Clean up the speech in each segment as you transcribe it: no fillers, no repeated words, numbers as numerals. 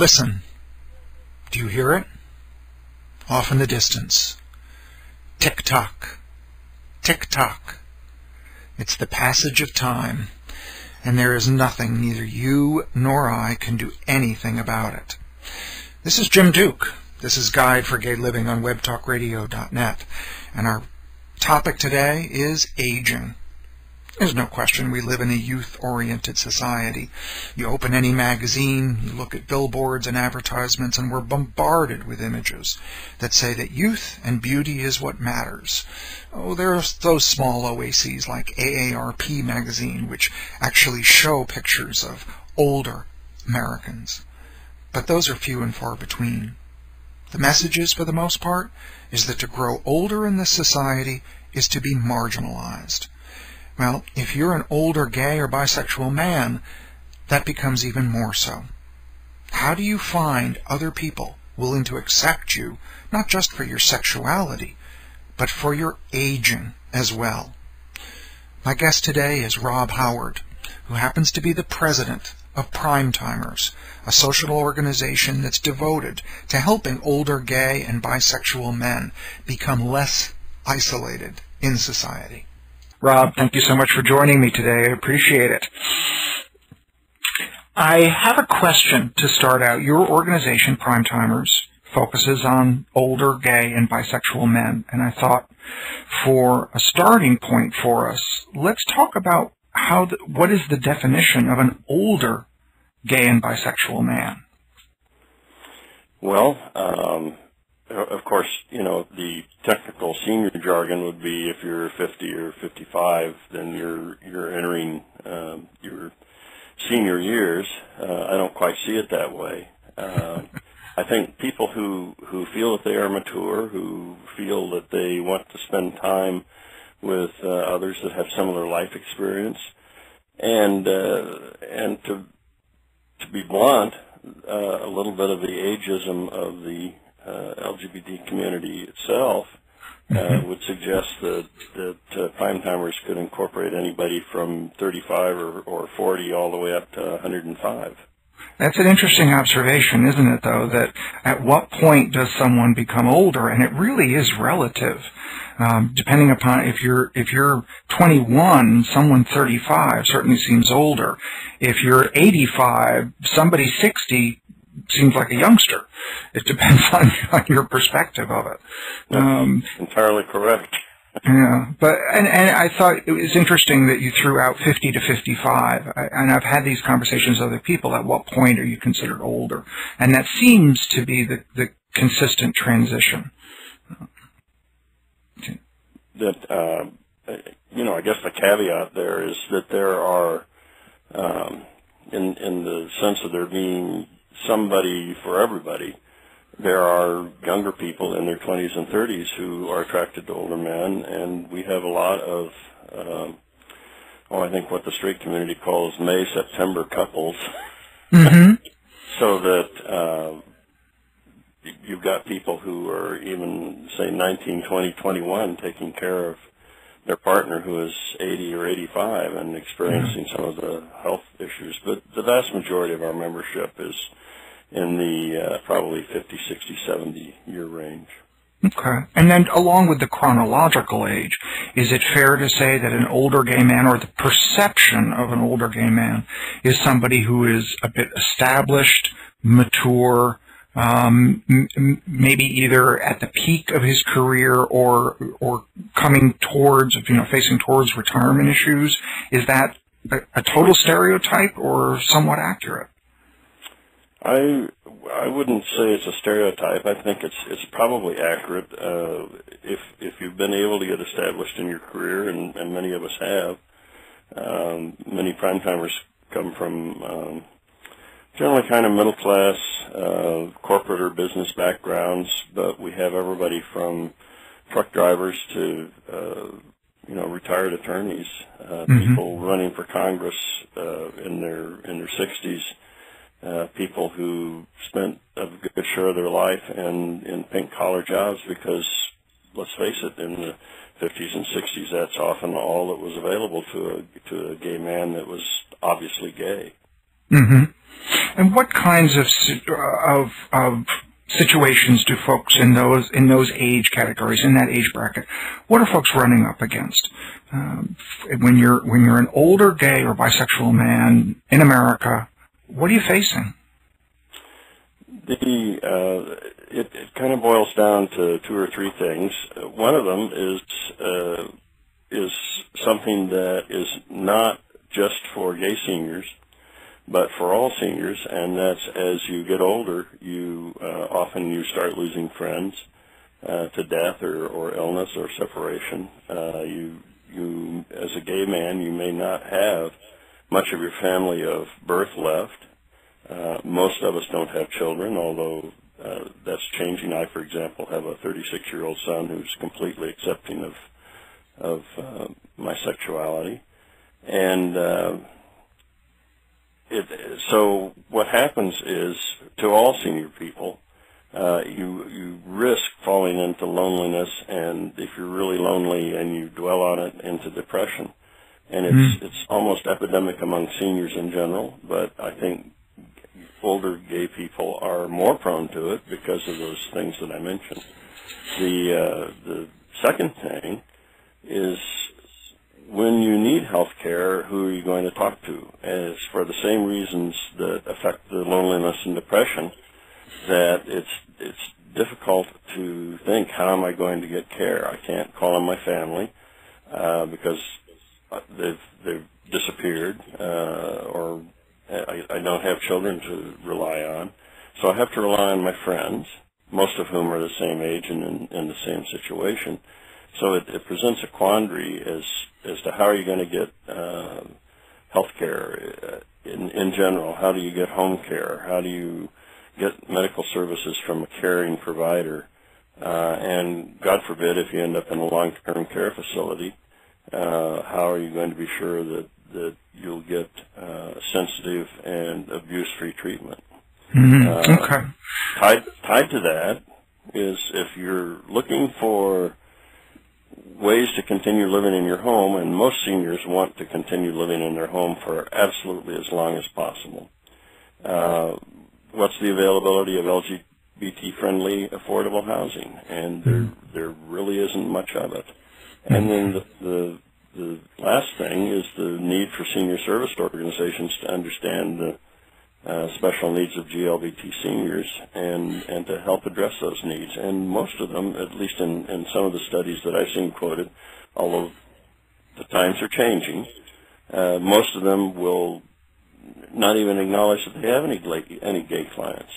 Listen. Do you hear it? Off in the distance. Tick-tock. Tick-tock. It's the passage of time, and there is nothing neither you nor I can do anything about it. This is Jim Duke. This is Guide for Gay Living on webtalkradio.net, and our topic today is aging. There's no question we live in a youth-oriented society. You open any magazine, you look at billboards and advertisements, and we're bombarded with images that say that youth and beauty is what matters. Oh, there's those small oases like AARP magazine, which actually show pictures of older Americans. But those are few and far between. The message, for the most part, is that to grow older in this society is to be marginalized. Well, if you're an older gay or bisexual man, that becomes even more so. How do you find other people willing to accept you, not just for your sexuality, but for your aging as well? My guest today is Rob Howard, who happens to be the president of Primetimers, a social organization that's devoted to helping older gay and bisexual men become less isolated in society. Rob, thank you so much for joining me today. I appreciate it. I have a question to start out. Your organization, Primetimers, focuses on older gay and bisexual men, and I thought for a starting point for us, let's talk about what is the definition of an older gay and bisexual man? Well, of course, the technical senior jargon would be if you're 50 or 55, then you're entering your senior years. I don't quite see it that way. I think people who feel that they are mature, who feel that they want to spend time with others that have similar life experience, and to be blunt, a little bit of the ageism of the LGBT community itself would suggest that Primetimers could incorporate anybody from 35 or 40 all the way up to 105. That's an interesting observation, isn't it, though, that at what point does someone become older? And it really is relative. Depending upon if you're 21, someone 35 certainly seems older. If you're 85, somebody 60 seems like a youngster. It depends on your perspective of it. That's entirely correct. Yeah, and I thought it was interesting that you threw out 50 to 55, and I've had these conversations with other people. At what point are you considered older? And that seems to be the consistent transition. That I guess the caveat there is that there are, in the sense of there being somebody for everybody, there are younger people in their 20s and 30s who are attracted to older men, and we have a lot of, I think what the straight community calls May-September couples. Mm-hmm. So that you've got people who are even, say, 19, 20, 21 taking care of their partner who is 80 or 85 and experiencing some of the health issues. But the vast majority of our membership is in the probably 50, 60, 70-year range. Okay. And then along with the chronological age, is it fair to say that an older gay man, or the perception of an older gay man, is somebody who is a bit established, mature, maybe either at the peak of his career or coming towards, facing towards retirement issues? Is that a total stereotype or somewhat accurate? I wouldn't say it's a stereotype. I think it's probably accurate. If you've been able to get established in your career, and many of us have, many Primetimers come from generally kind of middle class, corporate or business backgrounds, but we have everybody from truck drivers to retired attorneys, people running for Congress in their 60s. People who spent a good share of their life in pink-collar jobs because, let's face it, in the 50s and 60s, that's often all that was available to a gay man that was obviously gay. Mm-hmm. And what kinds of situations do folks in those age categories, in that age bracket, what are folks running up against? When you're an older gay or bisexual man in America, what are you facing? It kind of boils down to two or three things. One of them is something that is not just for gay seniors, but for all seniors, and that's as you get older, you often you start losing friends to death or illness or separation. You as a gay man, you may not have much of your family of birth left. Most of us don't have children, although that's changing. I, for example, have a 36-year-old son who's completely accepting of my sexuality, and so what happens is, to all senior people, you risk falling into loneliness, and if you're really lonely and you dwell on it, into depression. And it's almost epidemic among seniors in general, but I think older gay people are more prone to it because of those things that I mentioned. The second thing is, when you need health care, who are you going to talk to? As for the same reasons that affect the loneliness and depression, that it's difficult to think, how am I going to get care? I can't call on my family because they've disappeared, or I don't have children to rely on. So I have to rely on my friends, most of whom are the same age and in the same situation. So it presents a quandary as to how are you going to get health care in general. How do you get home care? How do you get medical services from a caring provider? And God forbid, if you end up in a long-term care facility, how are you going to be sure that you'll get sensitive and abuse-free treatment? Okay. Tied to that is, if you're looking for ways to continue living in your home, and most seniors want to continue living in their home for absolutely as long as possible. What's the availability of LGBT-friendly affordable housing? And there really isn't much of it. And then the last thing is the need for senior service organizations to understand the special needs of GLBT seniors and to help address those needs. And most of them, at least in some of the studies that I've seen quoted, although the times are changing, most of them will not even acknowledge that they have any gay clients.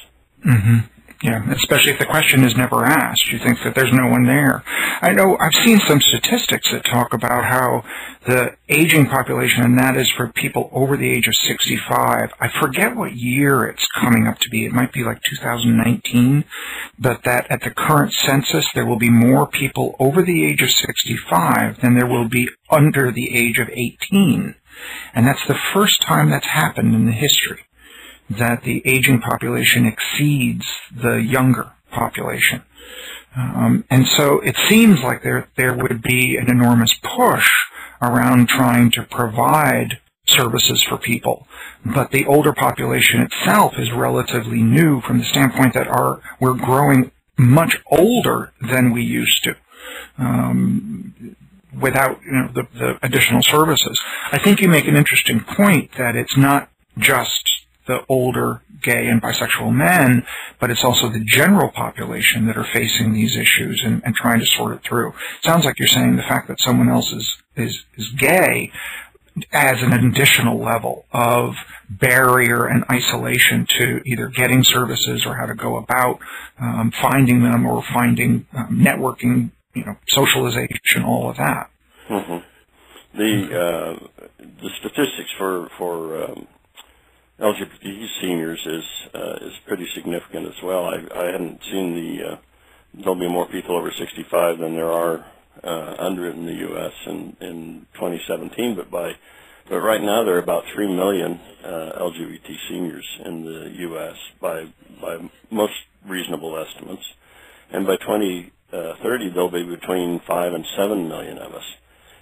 Yeah, especially if the question is never asked. You think that there's no one there. I know I've seen some statistics that talk about how the aging population, and that is for people over the age of 65. I forget what year it's coming up to be. It might be like 2019, but that at the current census, there will be more people over the age of 65 than there will be under the age of 18. And that's the first time that's happened in the history, that the aging population exceeds the younger population. And so it seems like there would be an enormous push around trying to provide services for people. But the older population itself is relatively new from the standpoint that we're growing much older than we used to. Without the additional services. I think you make an interesting point that it's not just the older gay and bisexual men, but it's also the general population that are facing these issues and trying to sort it through. Sounds like you're saying the fact that someone else is gay adds an additional level of barrier and isolation to either getting services or how to go about finding them or finding networking, socialization, all of that. The statistics for LGBT seniors is pretty significant as well. I hadn't seen there'll be more people over 65 than there are under it in the U.S. in 2017, but right now there are about 3 million LGBT seniors in the U.S. by most reasonable estimates, and by 2030 there'll be between 5 and 7 million of us.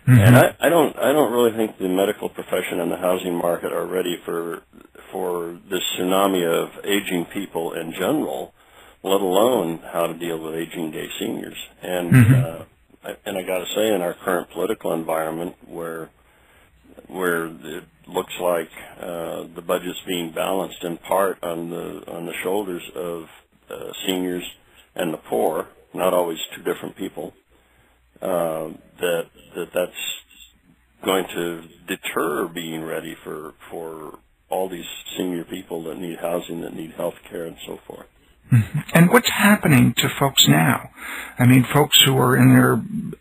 And I don't really think the medical profession and the housing market are ready for for this tsunami of aging people in general, let alone how to deal with aging gay seniors. And I got to say, in our current political environment, where it looks like the budget's being balanced in part on the shoulders of seniors and the poor, not always two different people, that's going to deter being ready for all these senior people that need housing, that need health care, and so forth. And what's happening to folks now? I mean, folks who are in their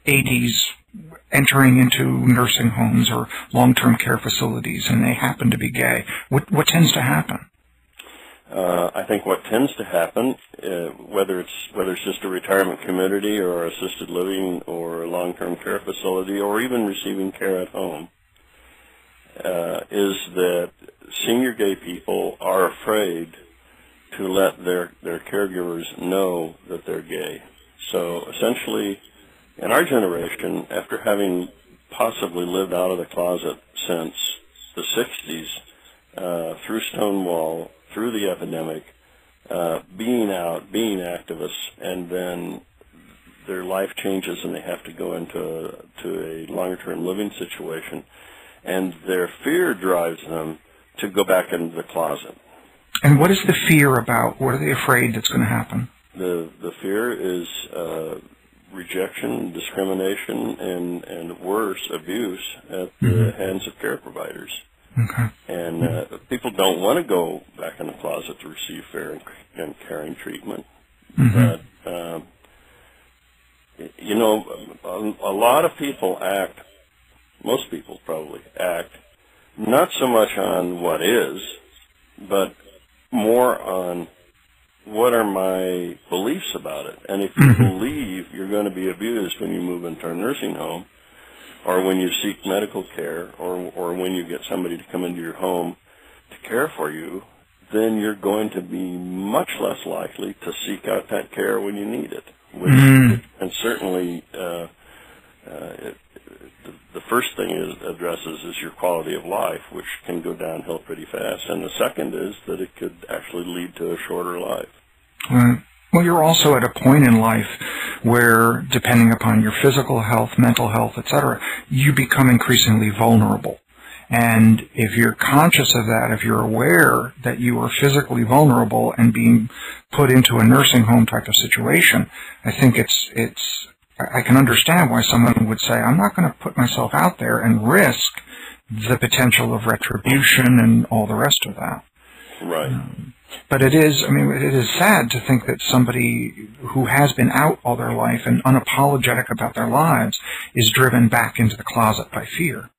80s entering into nursing homes or long-term care facilities, and they happen to be gay. What tends to happen? I think what tends to happen, whether it's just a retirement community or assisted living or a long-term care facility or even receiving care at home, is that senior gay people are afraid to let their caregivers know that they're gay. So essentially, in our generation, after having possibly lived out of the closet since the 60s, through Stonewall, through the epidemic, being out, being activists, and then their life changes and they have to go into a longer-term living situation, and their fear drives them to go back into the closet. And what is the fear about? What are they afraid that's going to happen? The fear is rejection, discrimination, and worse, abuse at the hands of care providers. Okay. And people don't want to go back in the closet to receive fair and caring treatment. But, you know, a lot of people act, most people probably act, not so much on what is, but more on what are my beliefs about it. And if you believe you're going to be abused when you move into a nursing home, or when you seek medical care, or when you get somebody to come into your home to care for you, then you're going to be much less likely to seek out that care when you need it. And certainly, the first thing it addresses is your quality of life, which can go downhill pretty fast. And the second is that it could actually lead to a shorter life. Right. Well, you're also at a point in life where, depending upon your physical health, mental health, etc., you become increasingly vulnerable. And if you're conscious of that, if you're aware that you are physically vulnerable and being put into a nursing home type of situation, I think I can understand why someone would say, I'm not going to put myself out there and risk the potential of retribution and all the rest of that. Right. But it is sad to think that somebody who has been out all their life and unapologetic about their lives is driven back into the closet by fear.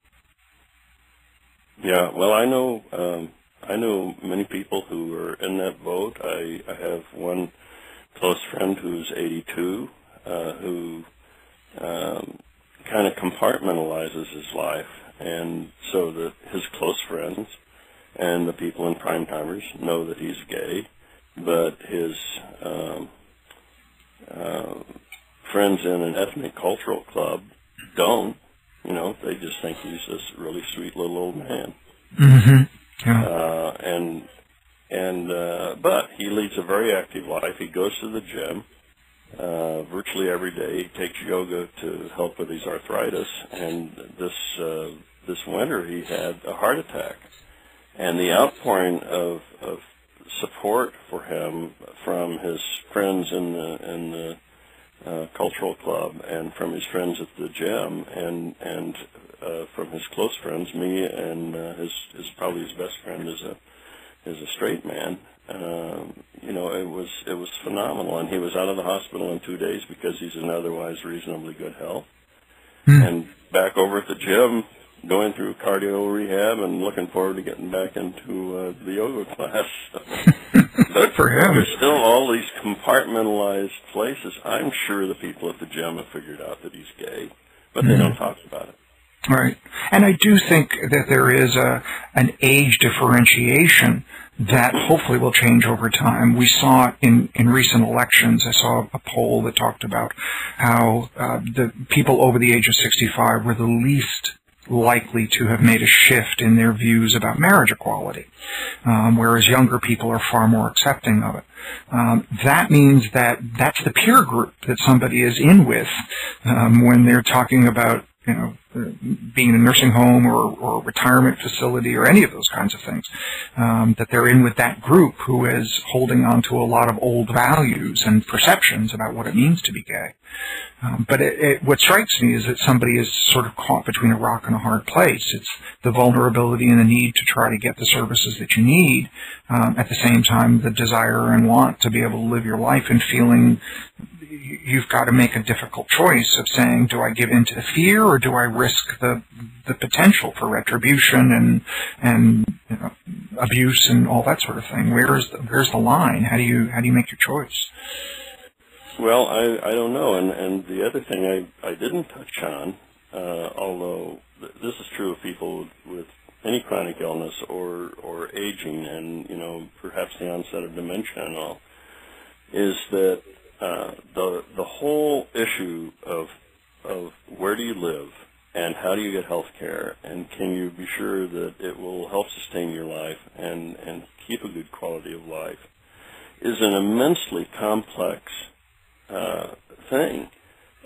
Yeah, well, I know many people who are in that boat. I have one close friend who's 82, who kind of compartmentalizes his life, and so that his close friends and the people in Primetimers know that he's gay, but his friends in an ethnic cultural club don't. You know, they just think he's this really sweet little old man. Yeah. But he leads a very active life. He goes to the gym virtually every day. He takes yoga to help with his arthritis. And this winter he had a heart attack. And the outpouring of support for him from his friends in the cultural club and from his friends at the gym and from his close friends, me and his probably his best friend is a straight man. You know, it was phenomenal, and he was out of the hospital in 2 days because he's in otherwise reasonably good health, and back over at the gym going through cardio rehab and looking forward to getting back into the yoga class. Good for him. There's still all these compartmentalized places. I'm sure the people at the gym have figured out that he's gay, but they don't talk about it. Right. And I do think that there is an age differentiation that hopefully will change over time. We saw in recent elections, I saw a poll that talked about how the people over the age of 65 were the least likely to have made a shift in their views about marriage equality, whereas younger people are far more accepting of it. That means that that's the peer group that somebody is in with when they're talking about, being in a nursing home or a retirement facility or any of those kinds of things, that they're in with that group who is holding on to a lot of old values and perceptions about what it means to be gay. But what strikes me is that somebody is sort of caught between a rock and a hard place. It's the vulnerability and the need to try to get the services that you need, at the same time the desire and want to be able to live your life and feeling you've got to make a difficult choice of saying, do I give in to the fear or do I risk the potential for retribution and abuse and all that sort of thing? Where's the line? How do you make your choice? Well, I don't know. And the other thing I didn't touch on, although this is true of people with any chronic illness or aging and, perhaps the onset of dementia and all, is that the whole issue of where do you live and how do you get health care and can you be sure that it will help sustain your life and keep a good quality of life is an immensely complex thing,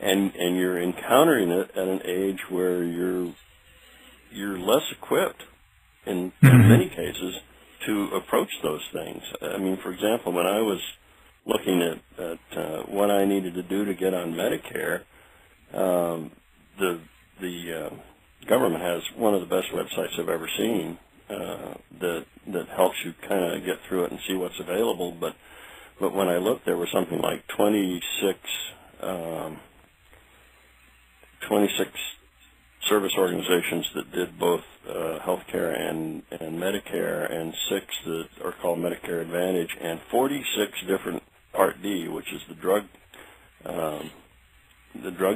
and you're encountering it at an age where you're less equipped in many cases to approach those things. I mean, for example, when I was looking at what I needed to do to get on Medicare, the government has one of the best websites I've ever seen that helps you kind of get through it and see what's available. But when I looked, there were something like 26 service organizations that did both healthcare and Medicare, and 6 that are called Medicare Advantage, and 46 different Part D, which is the drug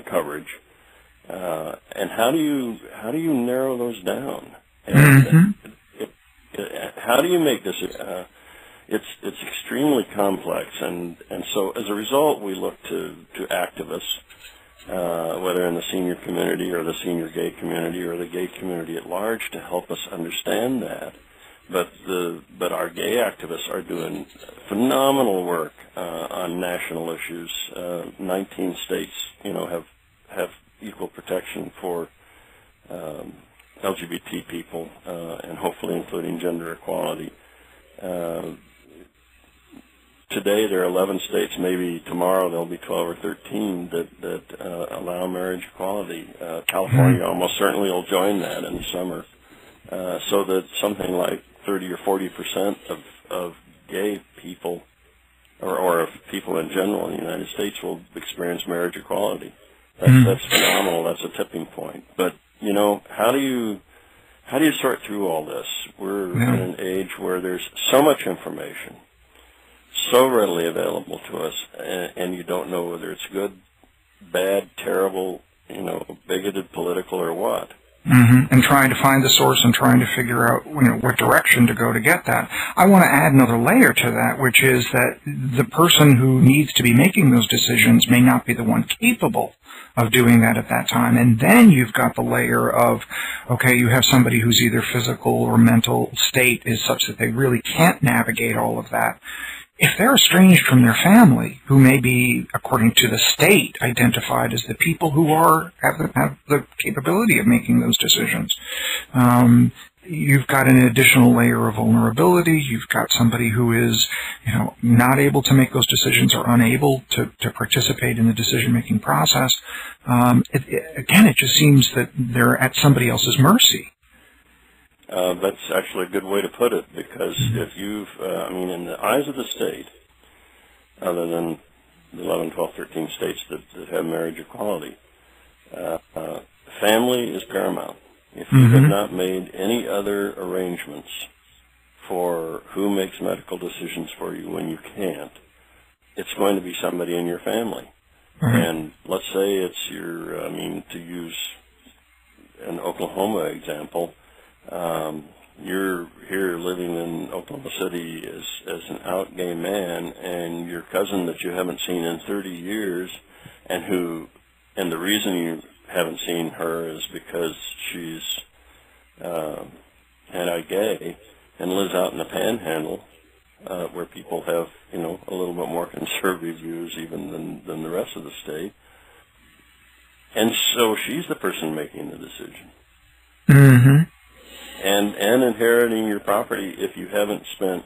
coverage. And how do you narrow those down? And how do you make this? It's extremely complex, and so as a result, we look to activists, whether in the senior community or the senior gay community or the gay community at large, to help us understand that. But our gay activists are doing phenomenal work on national issues. 19 states, have equal protection for LGBT people, and hopefully including gender equality. Today there are 11 states. Maybe tomorrow there'll be 12 or 13 that allow marriage equality. California almost certainly will join that in the summer, so that something like 30 or 40% of gay people, or of people in general in the United States, will experience marriage equality. That's phenomenal. That's a tipping point. But how do you sort through all this? We're in an age where there's so much information, so readily available to us, and you don't know whether it's good, bad, terrible, bigoted, political, or what. And trying to find the source and trying to figure out what direction to go to get that. I want to add another layer to that, which is that the person who needs to be making those decisions may not be the one capable of doing that at that time. And then you've got the layer of, okay, you have somebody whose either physical or mental state is such that they really can't navigate all of that. If they're estranged from their family, who may be, according to the state, identified as the people who have the capability of making those decisions, you've got an additional layer of vulnerability. You've got somebody who is, not able to make those decisions or unable to participate in the decision-making process. Again, it just seems that they're at somebody else's mercy. That's actually a good way to put it, because if in the eyes of the state, other than the 11, 12, 13 states that have marriage equality, family is paramount. If you have not made any other arrangements for who makes medical decisions for you when you can't, it's going to be somebody in your family. And let's say it's to use an Oklahoma example, you're here living in Oklahoma City as an out gay man, and your cousin that you haven't seen in 30 years, and the reason you haven't seen her is because she's anti-gay and lives out in the Panhandle, where people have, a little bit more conservative views even than the rest of the state. And so she's the person making the decision. Mm-hmm. And inheriting your property if you haven't spent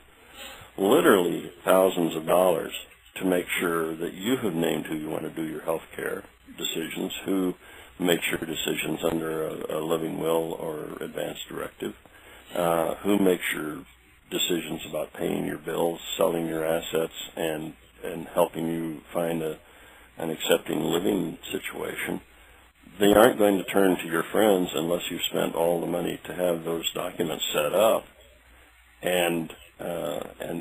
literally thousands of dollars to make sure that you have named who you want to do your health care decisions, who makes your decisions under a living will or advance directive, who makes your decisions about paying your bills, selling your assets, and helping you find an accepting living situation. They aren't going to turn to your friends unless you've spent all the money to have those documents set up. And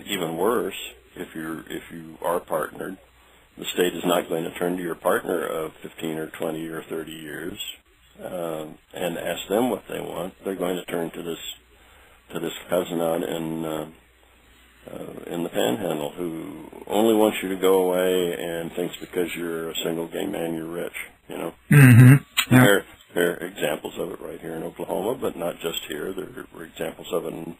even worse, if you are partnered, the state is not going to turn to your partner of 15 or 20 or 30 years and ask them what they want. They're going to turn to this cousin out in the Panhandle who only wants you to go away and thinks because you're a single gay man you're rich. Mm-hmm. Yeah. There are examples of it right here in Oklahoma, but not just here. There were examples of it in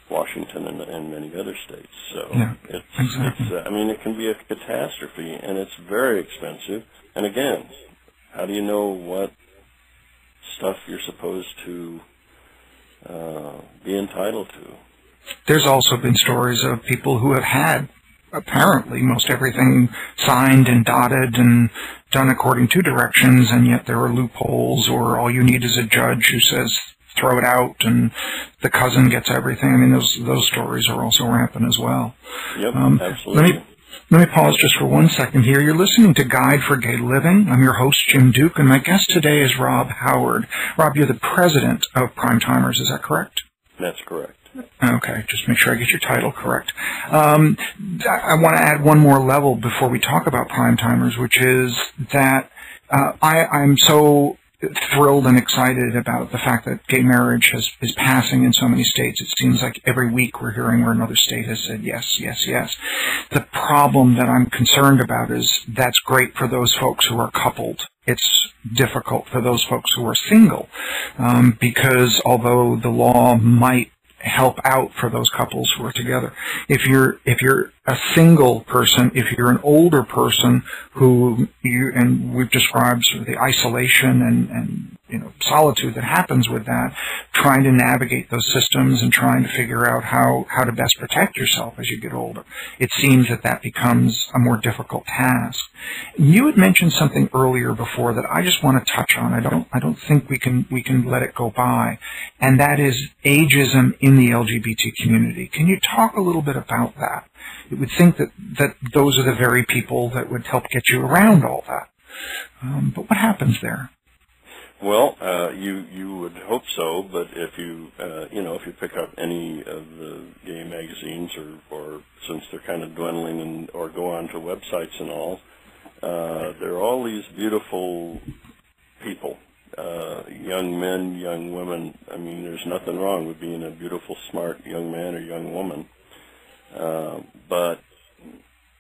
Washington and many other states. So yeah, it's exactly. it can be a catastrophe, and it's very expensive. And again, how do you know what stuff you're supposed to be entitled to? There's also been stories of people who have had apparently most everything signed and dotted and done according to directions, and yet there are loopholes, or all you need is a judge who says throw it out and the cousin gets everything. I mean, those stories are also rampant as well. Yep, absolutely. Let me pause just for 1 second here. You're listening to Guide for Gay Living. I'm your host, Jim Duke, and my guest today is Rob Howard. Rob, you're the president of Primetimers, is that correct? That's correct. Okay, just make sure I get your title correct. I want to add one more level before we talk about Primetimers, which is that I'm so thrilled and excited about the fact that gay marriage is passing in so many states. It seems like every week we're hearing where another state has said yes, yes, yes. The problem that I'm concerned about is that's great for those folks who are coupled. It's difficult for those folks who are single, because although the law might help out for those couples who are together. If you're a single person, if you're an older person and we've described sort of the isolation and solitude that happens with that, trying to navigate those systems and trying to figure out how to best protect yourself as you get older, it seems that becomes a more difficult task. You had mentioned something earlier before that I just want to touch on. I don't think we can let it go by, and that is ageism in the LGBT community. Can you talk a little bit about that? You would think that those are the very people that would help get you around all that. But what happens there? Well, you would hope so, but if you pick up any of the gay magazines, or since they're kind of dwindling, or go onto websites and all, there are all these beautiful people, young men, young women. I mean, there's nothing wrong with being a beautiful, smart young man or young woman. But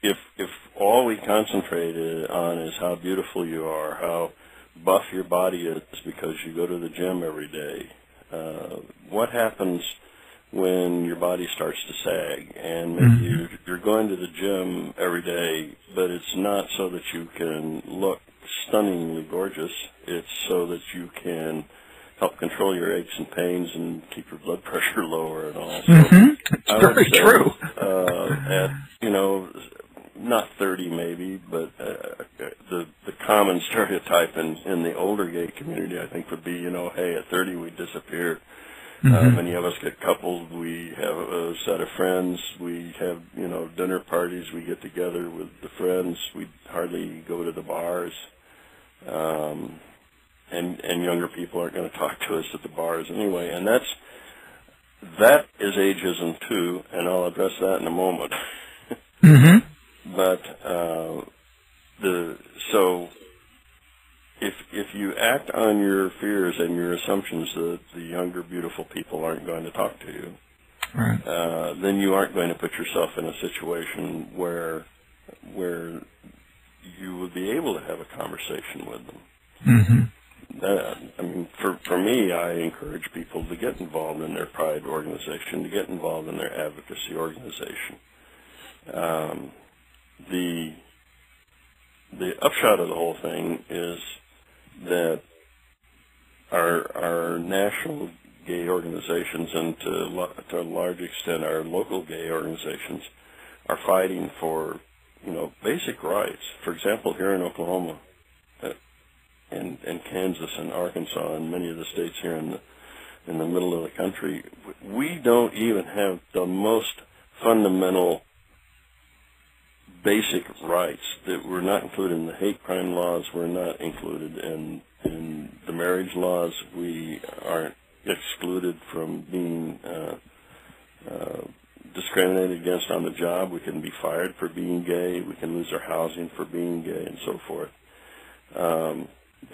if all we concentrated on is how beautiful you are, how buff your body is because you go to the gym every day, what happens when your body starts to sag? And maybe you're going to the gym every day, but it's not so that you can look stunningly gorgeous. It's so that you can help control your aches and pains and keep your blood pressure lower and all. So It's very true. At not 30 maybe, but the common stereotype in the older gay community, I think, would be, hey, at 30 we disappear. Many of us get coupled. We have a set of friends. We have, dinner parties. We get together with the friends. We hardly go to the bars. And younger people aren't going to talk to us at the bars anyway. And that is ageism too, and I'll address that in a moment. But so if you act on your fears and your assumptions that the younger, beautiful people aren't going to talk to you, right, then you aren't going to put yourself in a situation where you would be able to have a conversation with them. I mean, for me, I encourage people to get involved in their pride organization, to get involved in their advocacy organization. The upshot of the whole thing is that our national gay organizations, and to a large extent our local gay organizations, are fighting for, basic rights. For example, here in Oklahoma, and Kansas and Arkansas and many of the states here in the middle of the country, we don't even have the most fundamental basic rights. That we're not included in the hate crime laws. We're not included in the marriage laws. We aren't excluded from being discriminated against on the job. We can be fired for being gay. We can lose our housing for being gay, and so forth.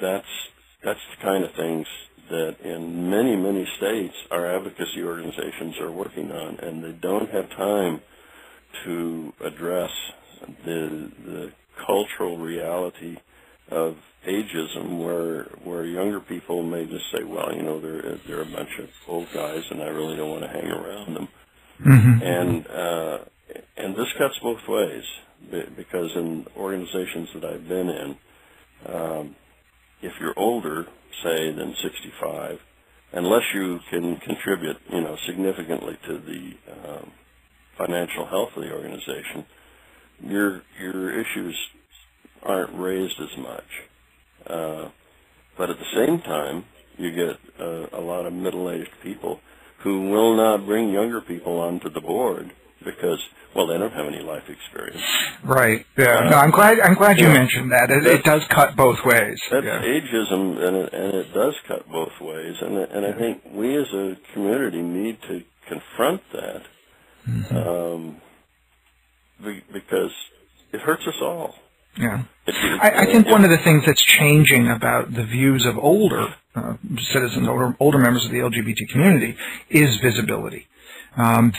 That's the kind of things that in many, many states our advocacy organizations are working on, and they don't have time to address the cultural reality of ageism, where younger people may just say, well, they're a bunch of old guys, and I really don't want to hang around them. Mm-hmm. And this cuts both ways, because in organizations that I've been in, if you're older, say, than 65, unless you can contribute, significantly to the financial health of the organization, your issues aren't raised as much. But at the same time, you get a lot of middle-aged people who will not bring younger people onto the board because, well, they don't have any life experience. Right. Yeah. No, I'm glad you mentioned that. It does cut both ways. That's ageism, and it does cut both ways. And I think we as a community need to confront that, because it hurts us all. Yeah. I think one of the things that's changing about the views of older citizens, older members of the LGBT community, is visibility. We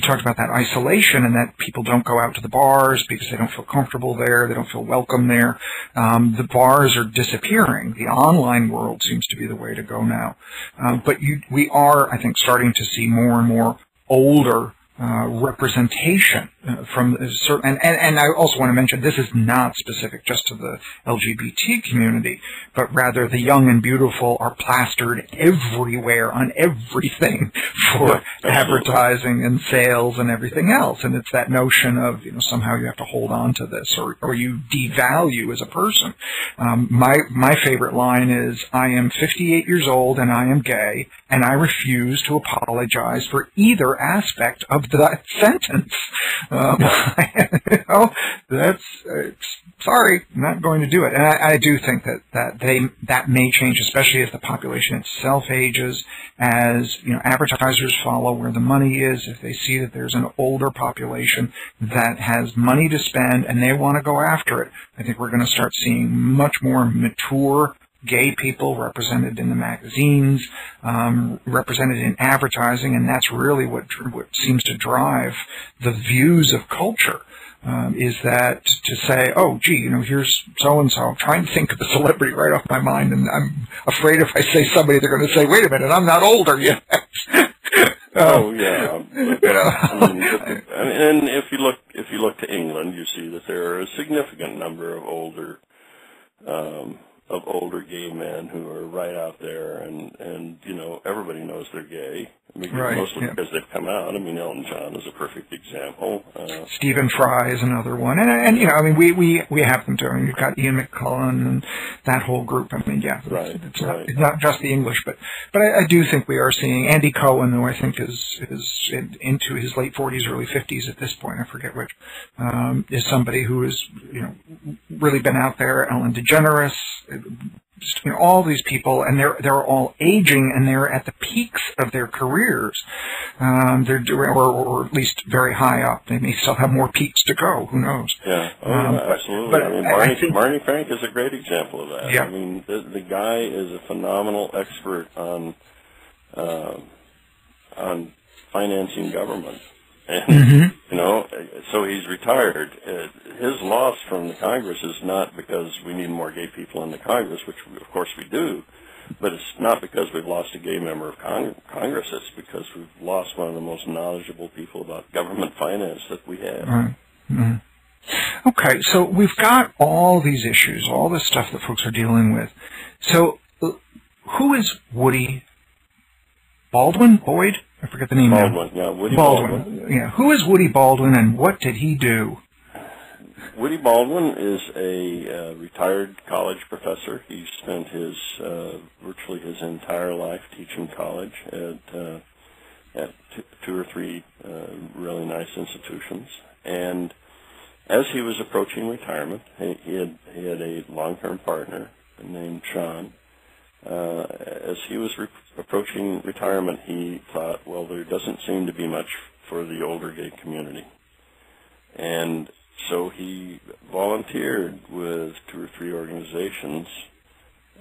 talked about that isolation, and that people don't go out to the bars because they don't feel comfortable there, they don't feel welcome there. The bars are disappearing. The online world seems to be the way to go now. But we are, I think, starting to see more and more older representation from certain, and I also want to mention this is not specific just to the LGBT community, but rather the young and beautiful are plastered everywhere on everything for advertising and sales and everything else. And it's that notion of, somehow you have to hold on to this, or you devalue as a person. My favorite line is, I am 58 years old and I am gay, and I refuse to apologize for either aspect of that sentence. Sorry, I'm not going to do it. And I do think that may change, especially as the population itself ages, as advertisers follow where the money is. If they see that there's an older population that has money to spend and they want to go after it, I think we're going to start seeing much more mature gay people represented in the magazines, represented in advertising, and that's really what seems to drive the views of culture. Is that to say, oh, gee, here's so-and-so. I'm trying to think of a celebrity right off my mind, and I'm afraid if I say somebody, they're going to say, wait a minute, I'm not older yet. Oh, yeah. And if you look to England, you see that there are a significant number of older gay men who are right out there, and everybody knows they're gay. Mostly because they've come out. Elton John is a perfect example. Stephen Fry is another one, and we have them too. You've got Ian McCullen and that whole group. It's not just the English, but I do think we are seeing Andy Cohen, who I think is into his late 40s, early 50s at this point. I forget which. Is somebody who has really been out there. Ellen DeGeneres. All these people, and they're all aging, and they're at the peaks of their careers. They're doing, or at least very high up. They may still have more peaks to go. Who knows? Yeah, absolutely. But Barney Frank is a great example of that. Yeah. The guy is a phenomenal expert on financing government. And, so he's retired. his loss from the Congress is not because we need more gay people in the Congress, which of course we do, but it's not because we've lost a gay member of Congress. It's because we've lost one of the most knowledgeable people about government finance that we have. Right. Mm-hmm. Okay, so we've got all these issues, all this stuff that folks are dealing with. So who is Woody Baldwin? Boyd? I forget the name now. Baldwin, yeah, Woody Baldwin. Yeah, who is Woody Baldwin, and what did he do? Woody Baldwin is a retired college professor. He spent his virtually his entire life teaching college at two or three really nice institutions. And as he was approaching retirement, he had a long-term partner named Sean. As he was approaching retirement, he thought, well, there doesn't seem to be much for the older gay community. And so he volunteered with two or three organizations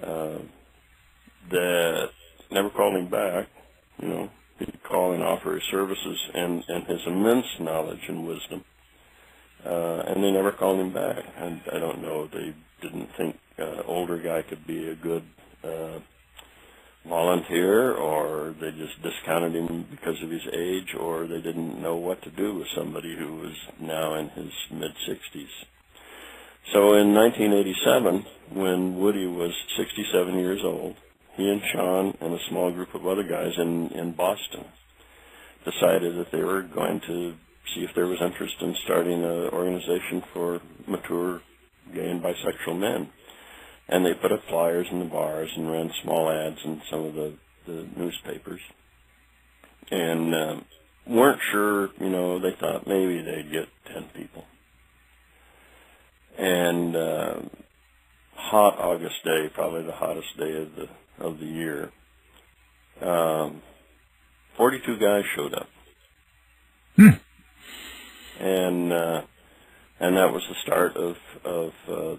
that never called him back. You know, he'd call and offer his services and his immense knowledge and wisdom. And they never called him back. And I don't know, they didn't think older guy could be a good volunteer, or they just discounted him because of his age, or they didn't know what to do with somebody who was now in his mid-60s. So in 1987, when Woody was 67 years old, he and Sean and a small group of other guys in Boston decided that they were going to see if there was interest in starting an organization for mature gay and bisexual men. And they put up flyers in the bars and ran small ads in some of the newspapers. And weren't sure, you know, they thought maybe they'd get 10 people. And hot August day, probably the hottest day of the year, 42 guys showed up. And that was the start of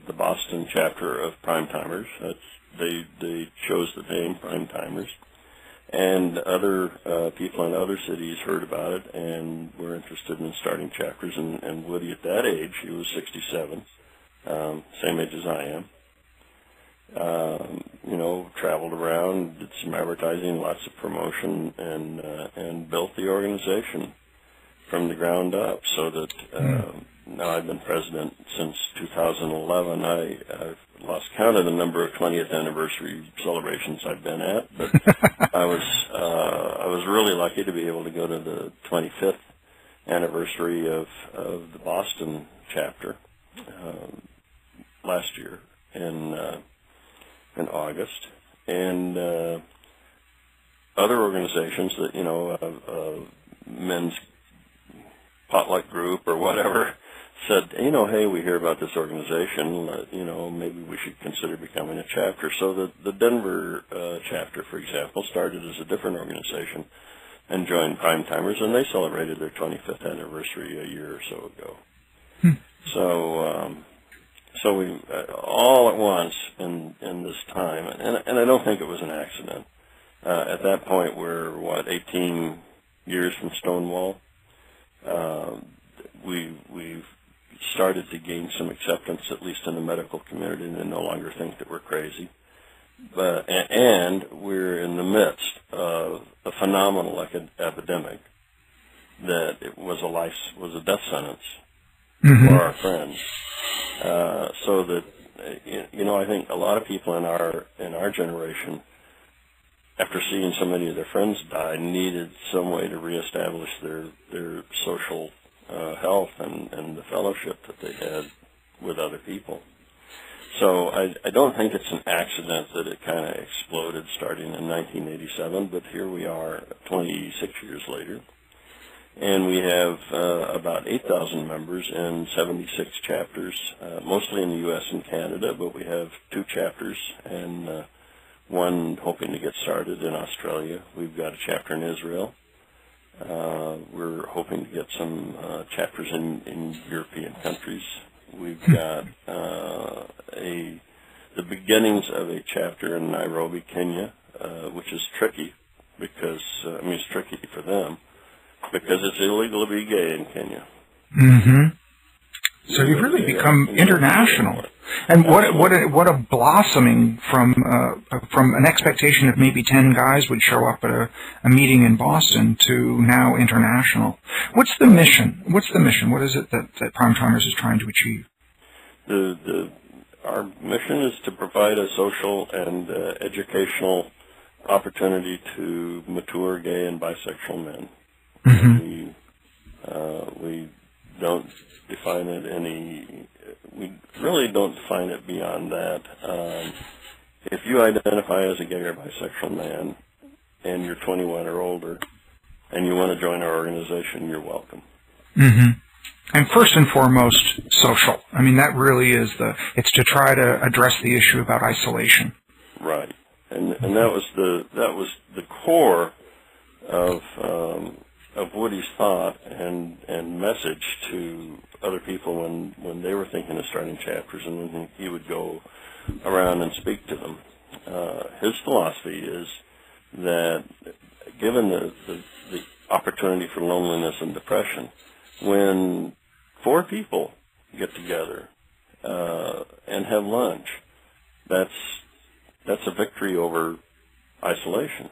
the Boston chapter of Primetimers. They chose the name Primetimers. And other people in other cities heard about it and were interested in starting chapters. And Woody, at that age, he was 67, same age as I am. You know, traveled around, did some advertising, lots of promotion, and built the organization from the ground up, so that now I've been president since 2011. I've lost count of the number of 20th anniversary celebrations I've been at, but I was really lucky to be able to go to the 25th anniversary of the Boston chapter last year in August, and other organizations that, you know, men's potluck group or whatever said, you know, hey, we hear about this organization, you know, maybe we should consider becoming a chapter. So the Denver chapter, for example, started as a different organization and joined Primetimers, and they celebrated their 25th anniversary a year or so ago. So we all at once in this time, and I don't think it was an accident. At that point, we're 18 years from Stonewall. We've started to gain some acceptance, at least in the medical community, and they no longer think that we're crazy. And we're in the midst of a phenomenal epidemic that it was a death sentence for our friends. So that, you know, I think a lot of people in our generation, after seeing so many of their friends die, needed some way to reestablish their social health and the fellowship that they had with other people. So I don't think it's an accident that it kind of exploded starting in 1987, but here we are 26 years later. And we have about 8,000 members in 76 chapters, mostly in the U.S. and Canada, but we have 2 chapters and one hoping to get started in Australia. We've got a chapter in Israel. We're hoping to get some chapters in European countries. We've got the beginnings of a chapter in Nairobi, Kenya, which is tricky because, it's tricky for them because it's illegal to be gay in Kenya. So you've really become international. And what a blossoming from an expectation of maybe 10 guys would show up at a meeting in Boston to now international. What's the mission? What is it that Primetimers is trying to achieve? Our mission is to provide a social and educational opportunity to mature gay and bisexual men. Mm-hmm. We don't define it we really don't define it beyond that. If you identify as a gay or bisexual man and you're 21 or older and you want to join our organization, you're welcome. Mm-hmm. And first and foremost, social. I mean, that really is it's to try to address the issue about isolation. Right. And that was the core of Woody's thought and message to other people when they were thinking of starting chapters, and when he would go around and speak to them. His philosophy is that given the opportunity for loneliness and depression, when 4 people get together and have lunch, that's a victory over isolation.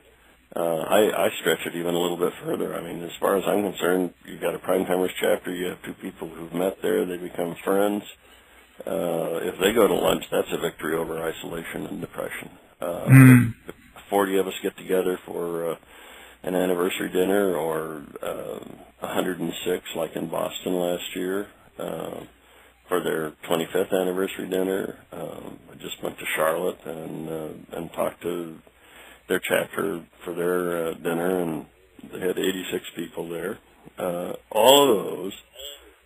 I stretch it even a little bit further. I mean, as far as I'm concerned, you've got a Primetimers chapter, you have 2 people who've met there, they become friends. If they go to lunch, that's a victory over isolation and depression. If 40 of us get together for an anniversary dinner, or 106 like in Boston last year for their 25th anniversary dinner. I just went to Charlotte and talked to their chapter for their dinner, and they had 86 people there. All of those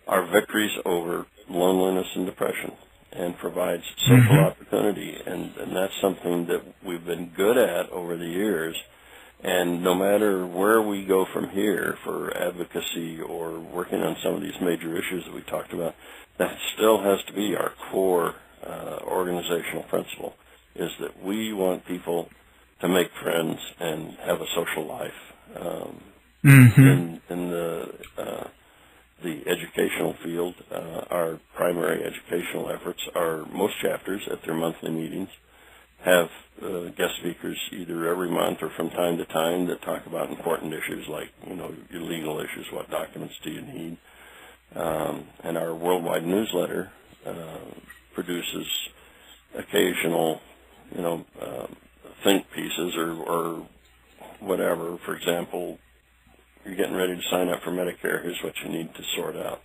are victories over loneliness and depression, and provides social opportunity, and that's something that we've been good at over the years. And no matter where we go from here for advocacy or working on some of these major issues that we talked about, that still has to be our core organizational principle, is that we want people to make friends and have a social life. In the educational field, our primary educational efforts are most chapters at their monthly meetings have guest speakers either every month or from time to time that talk about important issues like, your legal issues, what documents do you need. And our worldwide newsletter produces occasional, think pieces or whatever. For example, you're getting ready to sign up for Medicare, here's what you need to sort out.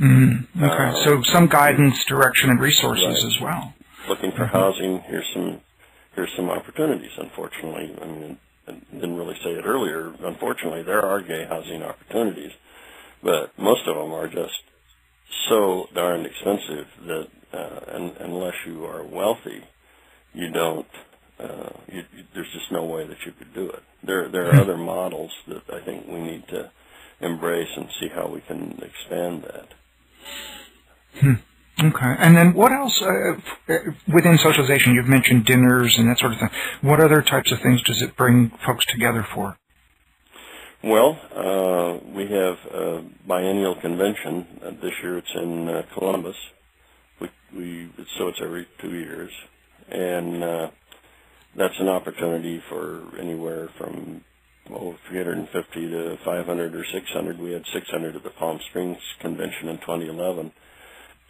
Okay, so some guidance, direction, and resources as well. Looking for housing, here's some opportunities. Unfortunately, I mean, I didn't really say it earlier, unfortunately there are gay housing opportunities, but most of them are just so darn expensive that unless you are wealthy, you don't, there's just no way that you could do it. There are other models that I think we need to embrace and see how we can expand that. Okay. And then what else within socialization? You've mentioned dinners and that sort of thing. What other types of things does it bring folks together for? Well, we have a biennial convention. This year it's in Columbus. So it's every 2 years. And that's an opportunity for anywhere from 350 to 500 or 600. We had 600 at the Palm Springs convention in 2011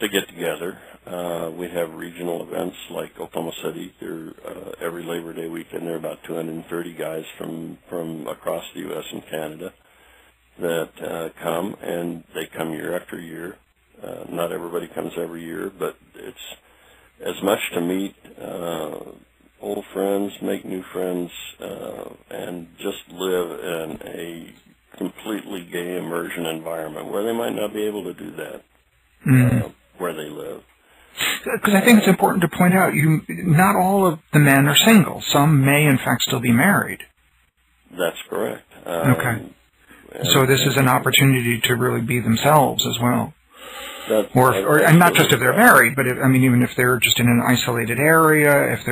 to get together. We have regional events like Oklahoma City. Every Labor Day weekend there are about 230 guys from across the U.S. and Canada that come, and they come year after year. Not everybody comes every year, but it's as much to meet old friends, make new friends, and just live in a completely gay immersion environment where they might not be able to do that where they live. Because I think it's important to point out, not all of the men are single. Some may, in fact, still be married. That's correct. Okay. So this is an opportunity to really be themselves as well. And not just if they're married, but even if they're just in an isolated area, if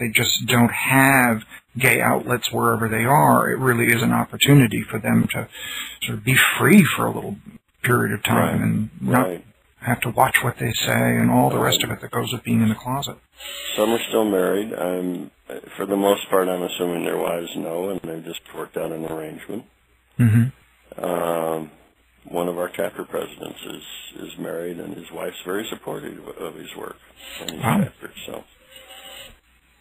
they just don't have gay outlets wherever they are, it really is an opportunity for them to sort of be free for a little period of time and have to watch what they say and all the rest of it that goes with being in the closet. Some are still married. For the most part, I'm assuming their wives know, and they've just worked out an arrangement. Mm-hmm. One of our chapter presidents is married, and his wife's very supportive of his work and his chapter. So,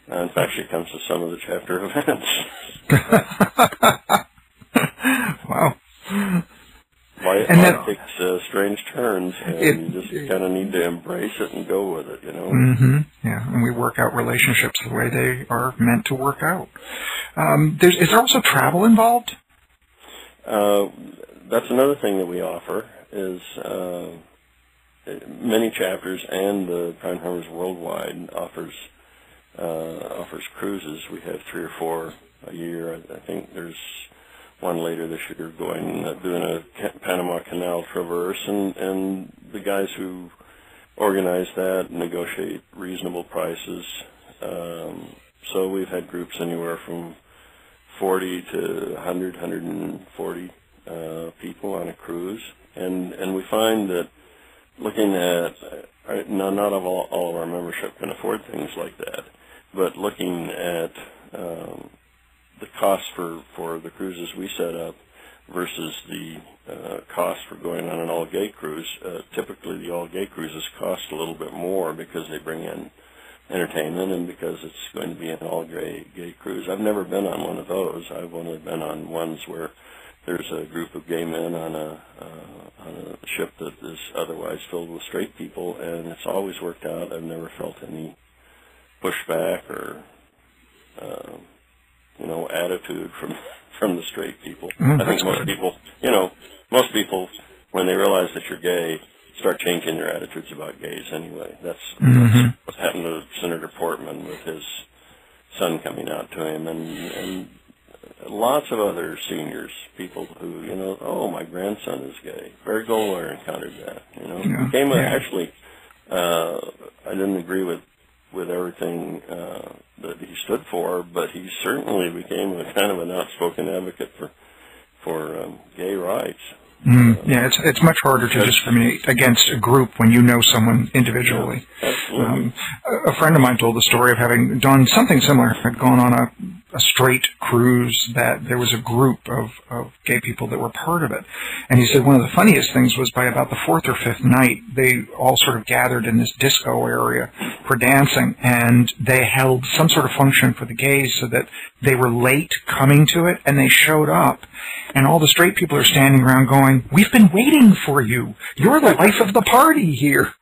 in fact, she comes to some of the chapter events. Wow. Life takes strange turns, and you just kind of need to embrace it and go with it, you know. Mm-hmm. Yeah, and we work out relationships the way they are meant to work out. Is there also travel involved? That's another thing that we offer is many chapters, and the Primetimers worldwide offers cruises. We have 3 or 4 a year. I think there's one later this year doing a Panama Canal traverse, and the guys who organize that negotiate reasonable prices. So we've had groups anywhere from 40 to 100, 140 people on a cruise, and we find that looking at not all of our membership can afford things like that, but looking at the cost for the cruises we set up versus the cost for going on an all-gay cruise. Typically, the all-gay cruises cost a little bit more because they bring in entertainment and because it's going to be an all-gay cruise. I've never been on one of those. I've only been on ones where there's a group of gay men on a ship that is otherwise filled with straight people, and it's always worked out. I've never felt any pushback or attitude from the straight people. I think most people, when they realize that you're gay, start changing their attitudes about gays anyway. That's what happened to Senator Portman with his son coming out to him, and lots of other seniors, people who, oh, my grandson is gay. Barry Goldwater encountered that, Actually, I didn't agree with everything that he stood for, but he certainly became a kind of an outspoken advocate for gay rights. Yeah, it's much harder to discriminate against a group when you know someone individually. Yeah, absolutely. A friend of mine told the story of having done something similar, had gone on a straight cruise, that there was a group of gay people that were part of it. And he said one of the funniest things was by about the 4th or 5th night, they all sort of gathered in this disco area for dancing, and they held some sort of function for the gays so that they were late coming to it, and they showed up. And all the straight people are standing around going, "We've been waiting for you. You're the life of the party here."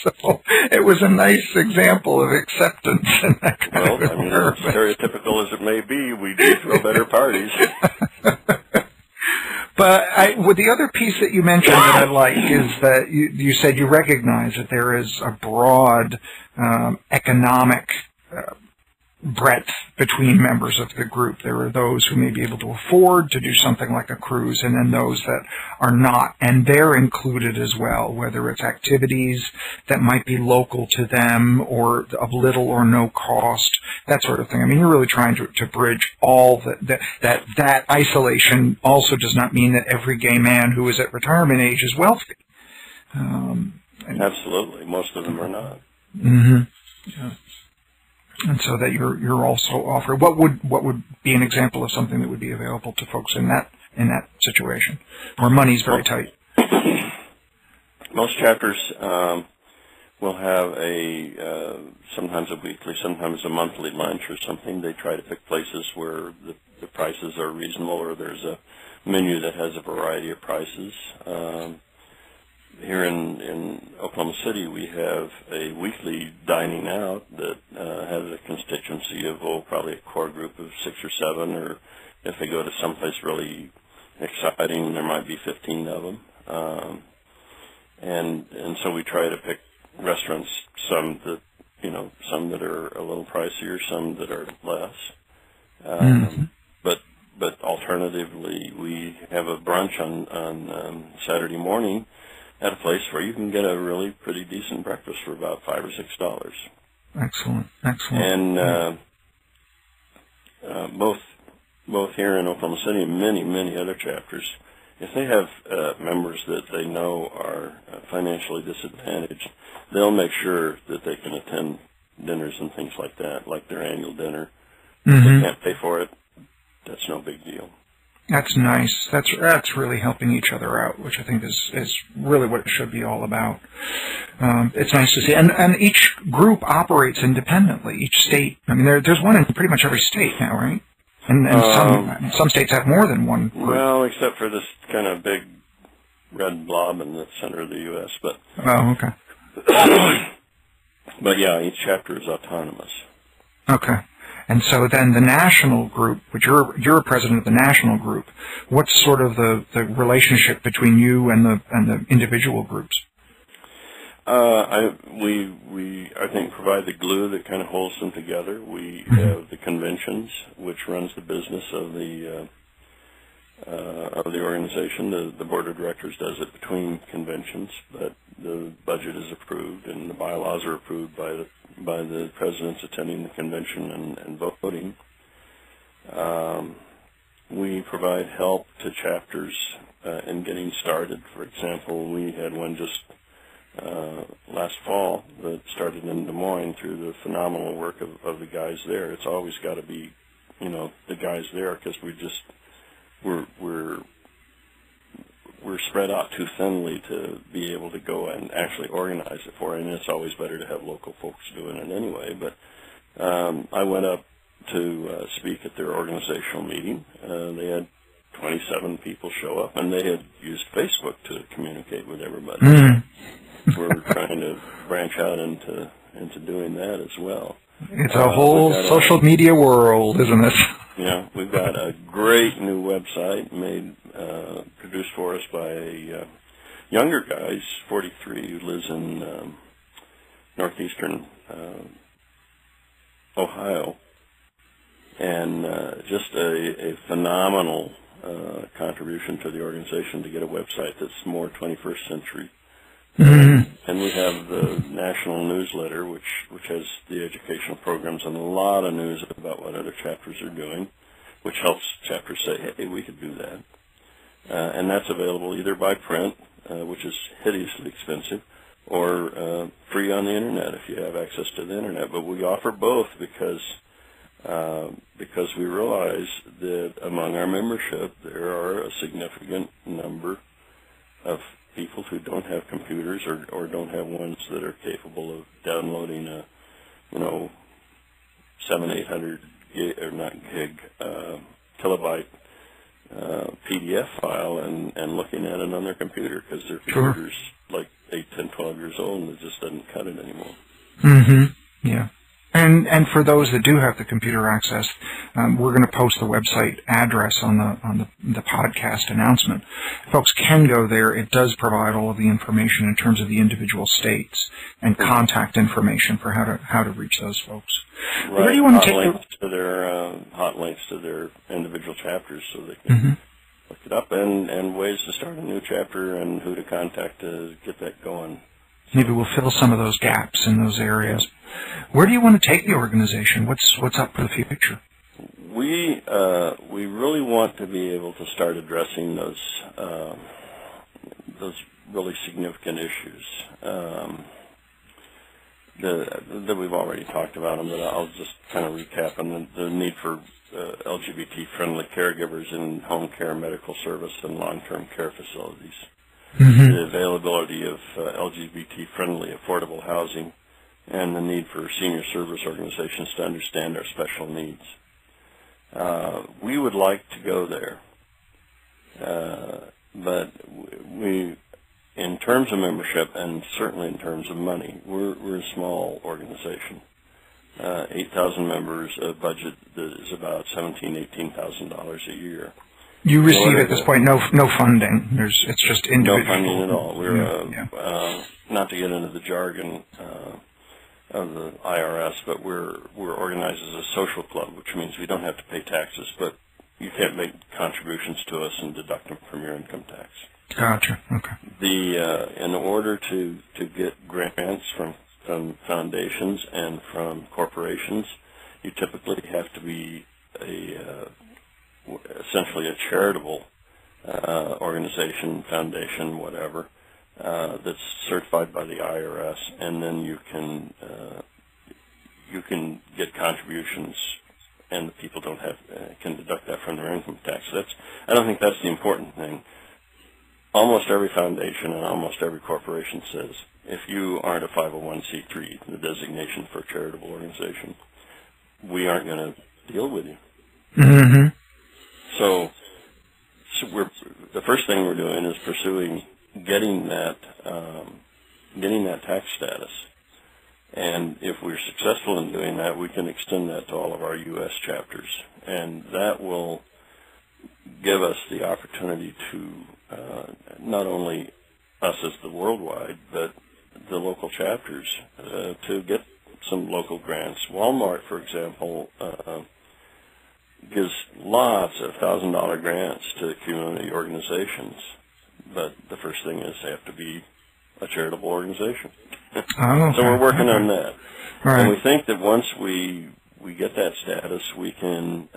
So it was a nice example of acceptance in that kind of environment. Stereotypical as it may be, we do throw better parties. But with the other piece that you mentioned that I like is that you said you recognize that there is a broad economic breadth between members of the group. There are those who may be able to afford to do something like a cruise, and then those that are not. And they're included as well, whether it's activities that might be local to them or of little or no cost, that sort of thing. I mean, you're really trying to bridge all that isolation also does not mean that every gay man who is at retirement age is wealthy. Absolutely. Most of them are not. Mm-hmm. Yeah. And so that you're also offering, what would be an example of something that would be available to folks in that situation where money's very tight? Most chapters will have sometimes a weekly, sometimes a monthly lunch or something. They try to pick places where the prices are reasonable, or there's a menu that has a variety of prices. Here in Oklahoma City, we have a weekly dining out that has a constituency of, probably a core group of 6 or 7, or if they go to someplace really exciting, there might be 15 of them. And so we try to pick restaurants, some that are a little pricier, some that are less. But alternatively, we have a brunch on Saturday morning at a place where you can get a really pretty decent breakfast for about $5 or $6. Excellent. And both here in Oklahoma City and many other chapters if they have members that they know are financially disadvantaged, they'll make sure that they can attend dinners and things like that, like their annual dinner. If they can't pay for it, that's no big deal. That's nice. That's really helping each other out, which I think is really what it should be all about. It's nice to see. And each group operates independently, each state. I mean, there's one in pretty much every state now, right? And some states have more than one group. Well, except for this kind of big red blob in the center of the U.S. But oh, okay. But yeah, each chapter is autonomous. Okay. And so then the national group, which you're a president of the national group, what's sort of the relationship between you and the individual groups? We I think provide the glue that kind of holds them together. We have the conventions, which runs the business of the organization. The board of directors does it between conventions, but the budget is approved and the bylaws are approved by the presidents attending the convention and voting. We provide help to chapters in getting started. For example, we had one just last fall that started in Des Moines through the phenomenal work of the guys there. It's always got to be, the guys there, because we're spread out too thinly to be able to go and actually organize it for it, and it's always better to have local folks doing it anyway. But I went up to speak at their organizational meeting. They had 27 people show up, and they had used Facebook to communicate with everybody. We're trying to branch out into doing that as well. It's a whole social media world, isn't it? Yeah, we've got a great new website produced for us by a younger guy. He's 43, who lives in northeastern Ohio, and just a phenomenal contribution to the organization to get a website that's more 21st century. And we have the national newsletter, which has the educational programs and a lot of news about what other chapters are doing, which helps chapters say, hey, we could do that. And that's available either by print, which is hideously expensive, or free on the Internet if you have access to the Internet. But we offer both because we realize that among our membership there are a significant number of people who don't have computers or don't have ones that are capable of downloading a 700-800 gig, or not gig, kilobyte PDF file and looking at it on their computer, because their computer's like 8, 10, 12 years old and it just doesn't cut it anymore. Yeah. And for those that do have the computer access, we're going to post the website address on the podcast announcement. Folks can go there. It does provide all of the information in terms of the individual states and contact information for how to reach those folks. Right. Where do you want to take hot links to their individual chapters so they can look it up, and ways to start a new chapter and who to contact to get that going. Maybe we'll fill some of those gaps in those areas. Where do you want to take the organization? What's up for the future? We really want to be able to start addressing those really significant issues that we've already talked about them, but I'll just kind of recap them. The need for LGBT-friendly caregivers in home care, medical service, and long-term care facilities. The availability of LGBT-friendly affordable housing, and the need for senior service organizations to understand our special needs. We would like to go there, but in terms of membership and certainly in terms of money, we're a small organization. 8,000 members, a budget that is about $17,000, $18,000 a year. You receive at this point no funding. It's just individual. No funding at all. We're not to get into the jargon of the IRS, but we're organized as a social club, which means we don't have to pay taxes, but you can't make contributions to us and deduct them from your income tax. Gotcha. Okay. In order to get grants from foundations and from corporations, you typically have to be essentially a charitable organization, foundation, whatever, that's certified by the IRS, and then you can get contributions, and the people don't have can deduct that from their income tax. I don't think that's the important thing. Almost every foundation and almost every corporation says if you aren't a 501c3, the designation for a charitable organization, we aren't going to deal with you. Mm-hmm. So the first thing we're doing is pursuing getting that tax status. And if we're successful in doing that, we can extend that to all of our U.S. chapters. And that will give us the opportunity to, not only us as the worldwide, but the local chapters, to get some local grants. Walmart, for example, gives lots of $1,000 grants to community organizations. But the first thing is they have to be a charitable organization. Oh, okay. So we're working on that. Right. And we think that once we get that status, we can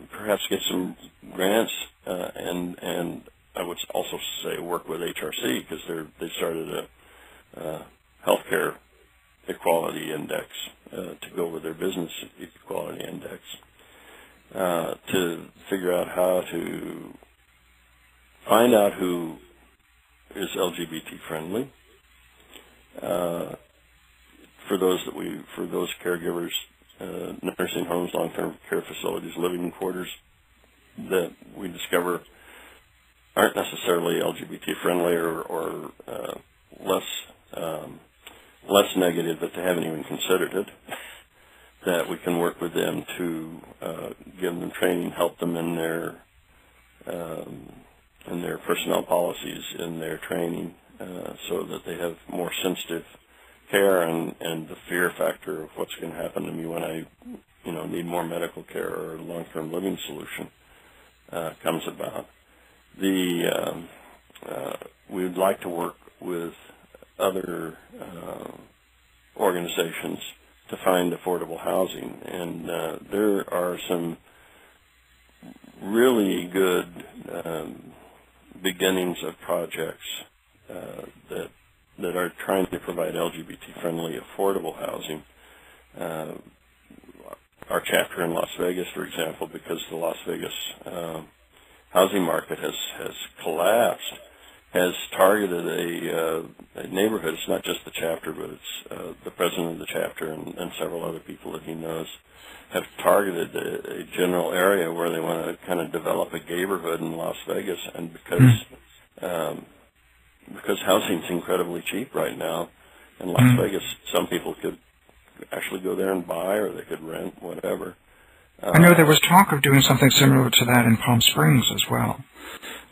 perhaps get some grants, and I would also say work with HRC, because they started a healthcare equality index to go with their business equality index, to figure out how to find out who is LGBT friendly. For those caregivers, nursing homes, long-term care facilities, living quarters that we discover aren't necessarily LGBT friendly or less negative, but they haven't even considered it. That we can work with them to give them training, help them in their personnel policies, in their training, so that they have more sensitive care, and the fear factor of what's going to happen to me when I need more medical care or a long-term living solution comes about. We would like to work with other organizations to find affordable housing, and there are some really good beginnings of projects that are trying to provide LGBT-friendly, affordable housing. Our chapter in Las Vegas, for example, because the Las Vegas housing market has collapsed, has targeted a neighborhood. It's not just the chapter, but it's the president of the chapter and several other people that he knows have targeted a general area where they want to kind of develop a neighborhood in Las Vegas, and because housing's incredibly cheap right now in Las Vegas, some people could actually go there and buy, or they could rent, whatever. I know there was talk of doing something similar to that in Palm Springs as well.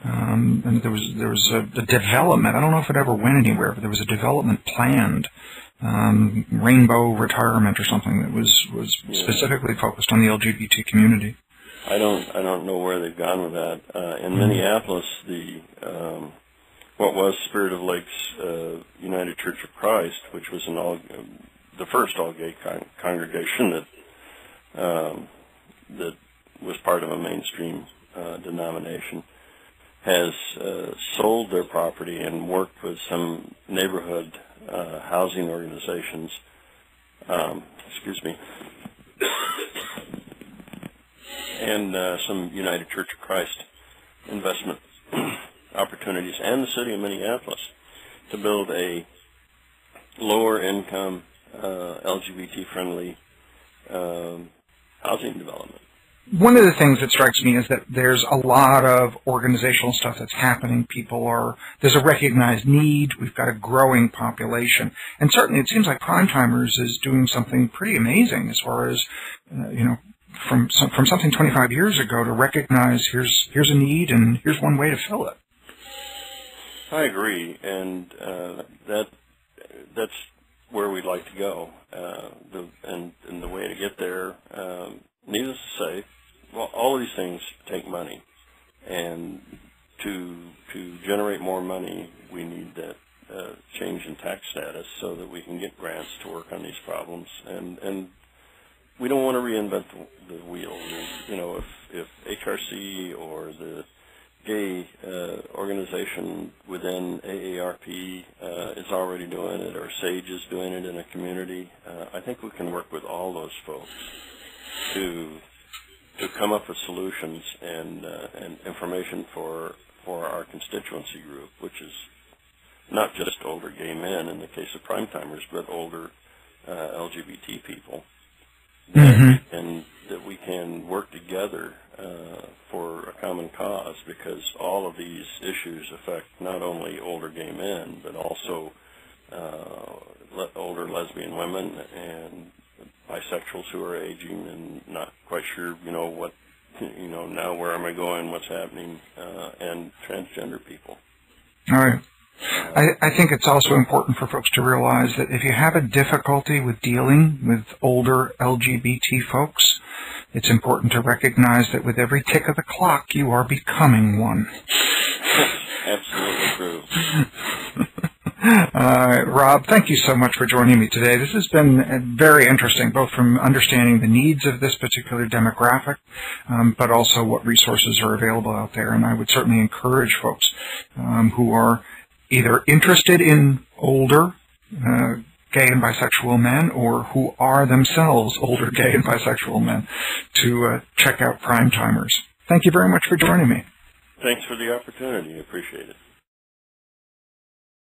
And there was a development. I don't know if it ever went anywhere, but there was a development planned, Rainbow Retirement or something, that was specifically focused on the LGBT community. I don't know where they've gone with that. In Minneapolis, what was Spirit of Lakes United Church of Christ, which was the first all-gay congregation that was part of a mainstream denomination, has sold their property and worked with some neighborhood housing organizations. And some United Church of Christ investment opportunities, and the city of Minneapolis, to build a lower-income, LGBT-friendly housing development. One of the things that strikes me is that there's a lot of organizational stuff that's happening. There's a recognized need. We've got a growing population. And certainly it seems like Primetimers is doing something pretty amazing as far as, from something 25 years ago to recognize here's a need and here's one way to fill it. I agree, and that's where we'd like to go. And the way to get there, needless to say, well, all of these things take money, and to generate more money, we need that change in tax status so that we can get grants to work on these problems. And we don't want to reinvent the wheel. If HRC or the gay organization within AARP is already doing it, or SAGE is doing it in a community. I think we can work with all those folks to come up with solutions and information for our constituency group, which is not just older gay men in the case of Primetimers, but older LGBT people, and that we can work together for a common cause, because all of these issues affect not only older gay men, but also older lesbian women and bisexuals who are aging and not quite sure, what, now where am I going, what's happening, and transgender people. All right. I think it's also important for folks to realize that if you have a difficulty with dealing with older LGBT folks, it's important to recognize that with every tick of the clock, you are becoming one. Absolutely true. Rob, thank you so much for joining me today. This has been very interesting, both from understanding the needs of this particular demographic, but also what resources are available out there. And I would certainly encourage folks who are either interested in older gay and bisexual men, or who are themselves older gay and bisexual men, to check out Primetimers. Thank you very much for joining me. Thanks for the opportunity. I appreciate it.